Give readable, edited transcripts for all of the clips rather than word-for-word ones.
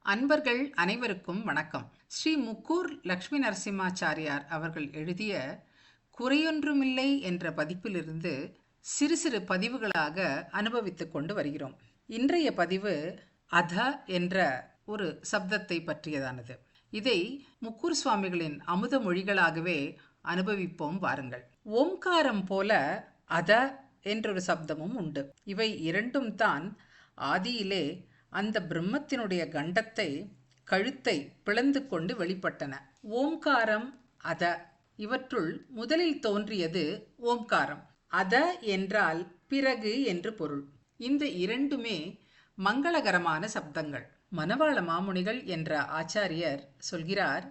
அன்பர்கள் அனைவருக்கும் வணக்கம். ஸ்ரீ முக்கூர் லக்ஷ்மி நரசிம்மாச்சாரியார் அவர்கள் எழுதிய குறையொன்றுமில்லை என்ற பதிப்பிலிருந்து சிறு சிறு பதிவுகளாக அனுபவித்துக் கொண்டு வருகிறோம். இன்றைய பதிவு அத என்ற ஒரு சப்தத்தை பற்றியதானது. இதை முக்கூர் சுவாமிகளின் அமுத மொழிகளாகவே அனுபவிப்போம் வாருங்கள். ஓம்காரம் போல அத என்றொரு சப்தமும் உண்டு. இவை இரண்டும் தான் ஆதியிலே அந்த பிரம்மத்தினுடைய கண்டத்தை கழுத்தை பிளந்து கொண்டு வெளிப்பட்டன. ஓம்காரம் அத இவற்றுள் முதலில் தோன்றியது ஓம்காரம். அத என்றால் பிறகு என்று பொருள். இந்த இரண்டுமே மங்களகரமான சப்தங்கள். மணவாள மாமுனிகள் என்ற ஆச்சாரியர் சொல்கிறார்,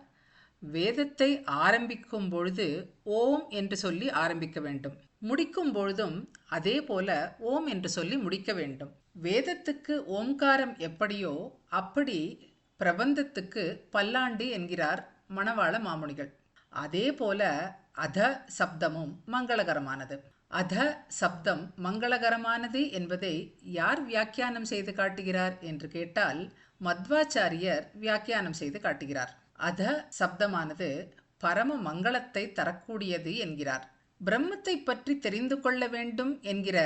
வேதத்தை ஆரம்பிக்கும் பொழுது ஓம் என்று சொல்லி ஆரம்பிக்க வேண்டும், முடிக்கும் பொழுதும் அதே போல ஓம் என்று சொல்லி முடிக்க வேண்டும். வேதத்துக்கு ஓம்காரம் எப்படியோ அப்படி பிரபந்தத்துக்கு பல்லாண்டு என்கிறார் மணவாள மாமுனிகள். அதே போல அத சப்தமும் மங்களகரமானது. அத சப்தம் மங்களகரமானது என்பதை யார் வியாக்கியானம் செய்து காட்டுகிறார் என்று கேட்டால் மத்வாச்சாரியர் வியாக்கியானம் செய்து காட்டுகிறார். அத சப்தமானது பரம மங்களத்தை தரக்கூடியது என்கிறார். பிரம்மத்தை பற்றி தெரிந்து கொள்ள வேண்டும் என்கிற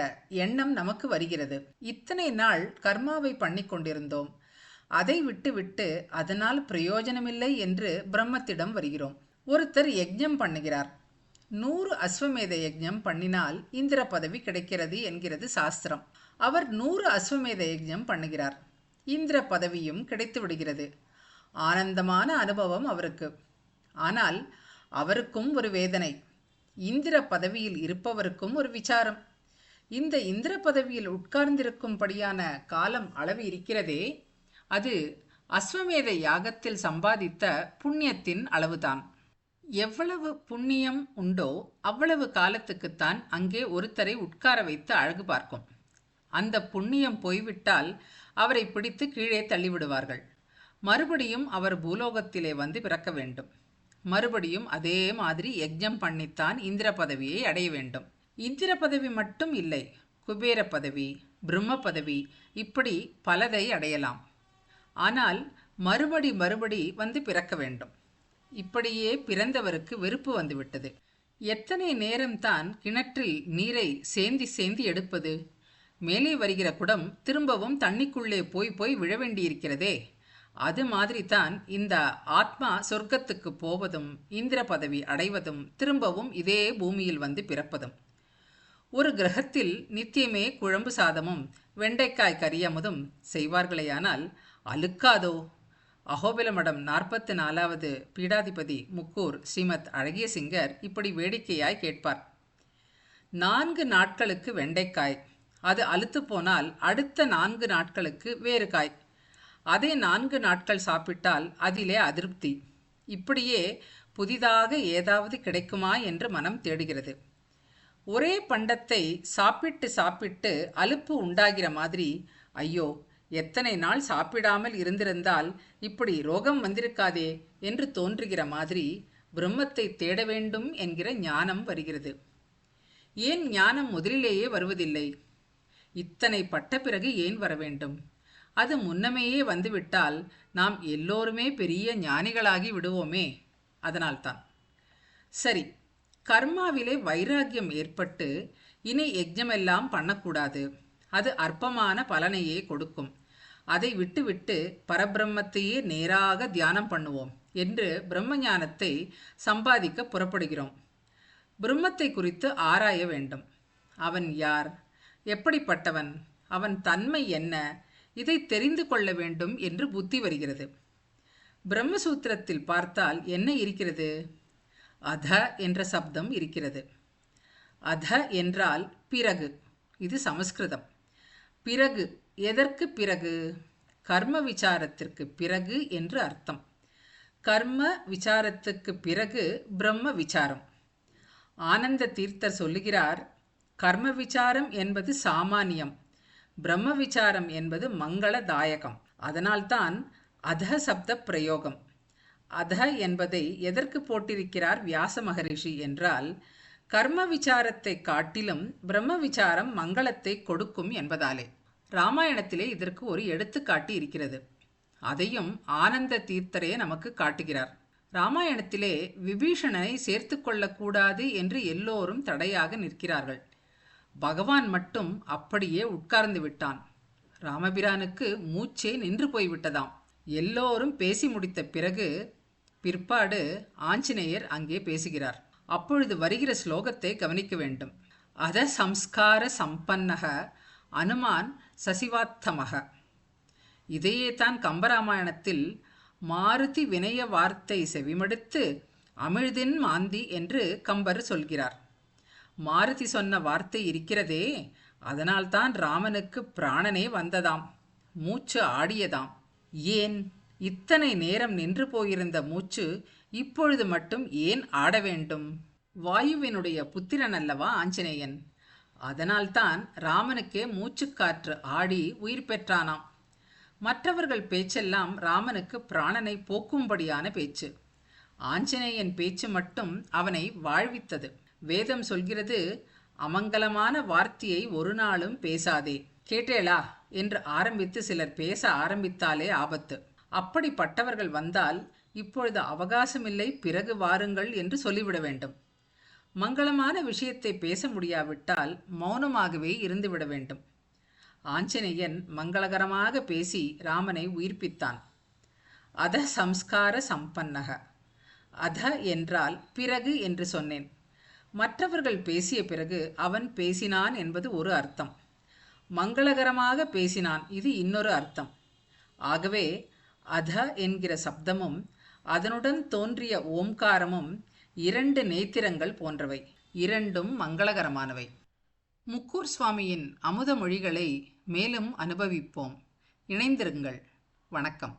எண்ணம் நமக்கு வருகிறது. இத்தனை நாள் கர்மாவை பண்ணி கொண்டிருந்தோம். அதை விட்டு அதனால் பிரயோஜனமில்லை என்று பிரம்மத்திடம் வருகிறோம். ஒருத்தர் யஜ்ஞம் பண்ணுகிறார். 100 அஸ்வமேத யஜ்ஞம் பண்ணினால் இந்திர பதவி கிடைக்கிறது என்கிறது சாஸ்திரம். அவர் 100 அஸ்வமேத யஜ்ஞம் பண்ணுகிறார். இந்திர பதவியும் கிடைத்து விடுகிறது. ஆனந்தமான அனுபவம் அவருக்கு. ஆனால் அவருக்கும் ஒரு வேதனை. இந்திர பதவியில் இருப்பவருக்கும் ஒரு விசாரம். இந்த இந்திர பதவியில் உட்கார்ந்திருக்கும்படியான காலம் அளவு இருக்கிறதே, அது அஸ்வமேத யாகத்தில் சம்பாதித்த புண்ணியத்தின் அளவுதான். எவ்வளவு புண்ணியம் உண்டோ அவ்வளவு காலத்துக்குத்தான் அங்கே ஒருத்தரை உட்கார வைத்து அழகு பார்க்கும். அந்த புண்ணியம் போய்விட்டால் அவரை பிடித்து கீழே தள்ளிவிடுவார்கள். மறுபடியும் அவர் பூலோகத்திலே வந்து பிறக்க வேண்டும். மறுபடியும் அதே மாதிரி யஜ்ஞம் பண்ணித்தான் இந்திர பதவியை அடைய வேண்டும். இந்திர பதவி மட்டும் இல்லை, குபேர பதவி, பிரம்ம பதவி, இப்படி பலதை அடையலாம். ஆனால் மறுபடி வந்து பிறக்க வேண்டும். இப்படியே பிறந்தவருக்கு வெறுப்பு வந்துவிட்டது. எத்தனை நேரம்தான் கிணற்றில் நீரை சேந்தி எடுப்பது? மேலே வருகிற குடம் திரும்பவும் தண்ணிக்குள்ளே போய் விழ வேண்டியிருக்கிறதே. அது மாதிரி தான் இந்த ஆத்மா சொர்க்கத்துக்கு போவதும் இந்திர பதவி அடைவதும் திரும்பவும் இதே பூமியில் வந்து பிறப்பதும். ஒரு கிரகத்தில் நித்தியமே குழம்பு சாதமும் வெண்டைக்காய் கரியமுதும் செய்வார்களேயானால் அழுக்காதோ? அகோபிலமடம் 44வது பீடாதிபதி முக்கூர் ஸ்ரீமத் அழகிய சிங்கர் இப்படி வேடிக்கையாய் கேட்பார். 4 நாட்களுக்கு வெண்டைக்காய், அது அலுத்து போனால் அடுத்த 4 நாட்களுக்கு வேறு காய். அதே 4 நாட்கள் சாப்பிட்டால் அதிலே அதிருப்தி. இப்படியே புதிதாக ஏதாவது கிடைக்குமா என்று மனம் தேடுகிறது. ஒரே பண்டத்தை சாப்பிட்டு அலுப்பு உண்டாகிற மாதிரி, ஐயோ எத்தனை நாள் சாப்பிடாமல் இருந்திருந்தால் இப்படி ரோகம் வந்திருக்காதே என்று தோன்றுகிற மாதிரி பிரம்மத்தை தேட வேண்டும் என்கிற ஞானம் வருகிறது. ஏன் ஞானம் முதலிலேயே வருவதில்லை? இத்தனை பட்ட பிறகு ஏன் வர வேண்டும்? அது முன்னமேயே வந்துவிட்டால் நாம் எல்லோருமே பெரிய ஞானிகளாகி விடுவோமே. அதனால்தான். சரி, கர்மாவிலே வைராக்கியம் ஏற்பட்டு இனி யஜ்ஞமெல்லாம் பண்ணக்கூடாது, அது அற்பமான பலனையே கொடுக்கும், அதை விட்டு பரபிரம்மத்தையே நேராக தியானம் பண்ணுவோம் என்று பிரம்ம ஞானத்தை சம்பாதிக்க புறப்படுகிறோம். பிரம்மத்தை குறித்து ஆராய வேண்டும். அவன் யார்? எப்படிப்பட்டவன்? அவன் தன்மை என்ன? இதை தெரிந்து கொள்ள வேண்டும் என்று புத்தி வருகிறது. பிரம்மசூத்திரத்தில் பார்த்தால் என்ன இருக்கிறது? அத என்ற சப்தம் இருக்கிறது. அத என்றால் பிறகு. இது சமஸ்கிருதம். பிறகு, எதற்கு பிறகு? கர்ம விசாரத்திற்கு பிறகு என்று அர்த்தம். கர்ம விசாரத்துக்கு பிறகு பிரம்ம விசாரம். ஆனந்த தீர்த்தர் சொல்லுகிறார், கர்ம விசாரம் என்பது சாமானியம், பிரம்ம விசாரம் என்பது மங்களதாயகம். அதனால்தான் அத சப்த பிரயோகம். அத என்பதை எதற்கு போட்டிருக்கிறார் வியாச மகரிஷி என்றால், கர்ம விசாரத்தை காட்டிலும் பிரம்ம விசாரம் மங்களத்தை கொடுக்கும் என்பதாலே. ராமாயணத்திலே இதற்கு ஒரு எடுத்துக்காட்டு இருக்கிறது. அதையும் ஆனந்த தீர்த்தரே நமக்கு காட்டுகிறார். ராமாயணத்திலே விபீஷணனை சேர்த்து கொள்ளக்கூடாது என்று எல்லோரும் தடையாக நிற்கிறார்கள். பகவான் மட்டும் அப்படியே உட்கார்ந்து விட்டான். ராமபிரானுக்கு மூச்சே நின்று போய்விட்டதாம். எல்லோரும் பேசி முடித்த பிற்பாடு ஆஞ்சநேயர் அங்கே பேசுகிறார். அப்பொழுது வருகிற ஸ்லோகத்தை கவனிக்க வேண்டும். அத சம்ஸ்கார சம்பன்னக அனுமான் சசிவாத்தமக. இதையே தான் கம்பராமாயணத்தில் மாருதி வினய வார்த்தை செவிமடுத்து அமிழ்தின் மாந்தி என்று கம்பர் சொல்கிறார். மாருதி சொன்ன வார்த்தை இருக்கிறதே, அதனால்தான் ராமனுக்கு பிராணனே வந்ததாம், மூச்சு ஆடியதாம். ஏன் இத்தனை நேரம் நின்று போயிருந்த மூச்சு இப்பொழுது மட்டும் ஏன் ஆட வேண்டும்? வாயுவினுடைய புத்திரன் அல்லவா ஆஞ்சநேயன். அதனால்தான் ராமனுக்கே மூச்சுக்காற்று ஆடி உயிர் பெற்றானாம். மற்றவர்கள் பேச்செல்லாம் ராமனுக்கு பிராணனை போக்கும்படியான பேச்சு. ஆஞ்சநேயன் பேச்சு மட்டும் அவனை வாழ்வித்தது. வேதம் சொல்கிறது, அமங்கலமான வார்த்தையை ஒரு நாளும் பேசாதே. கேட்டேளா என்று ஆரம்பித்து சிலர் பேச ஆரம்பித்தாலே ஆபத்து. அப்படிப்பட்டவர்கள் வந்தால் இப்பொழுது அவகாசமில்லை, பிறகு வாருங்கள் என்று சொல்லிவிட வேண்டும். மங்களமான விஷயத்தை பேச முடியாவிட்டால் மௌனமாகவே இருந்துவிட வேண்டும். ஆஞ்சநேயன் மங்களகரமாக பேசி ராமனை உயிர்ப்பித்தான். அத சம்ஸ்கார சம்பன்னக. அத என்றால் பிறகு என்று சொன்னேன். மற்றவர்கள் பேசிய பிறகு அவன் பேசினான் என்பது ஒரு அர்த்தம். மங்களகரமாக பேசினான், இது இன்னொரு அர்த்தம். ஆகவே அத என்கிற சப்தமும் அதனுடன் தோன்றிய ஓம்காரமும் இரண்டு நேத்திரங்கள் போன்றவை, இரண்டும் மங்களகரமானவை. முக்கூர் சுவாமியின் அமுத மொழிகளை மேலும் அனுபவிப்போம். இணைந்திருங்கள். வணக்கம்.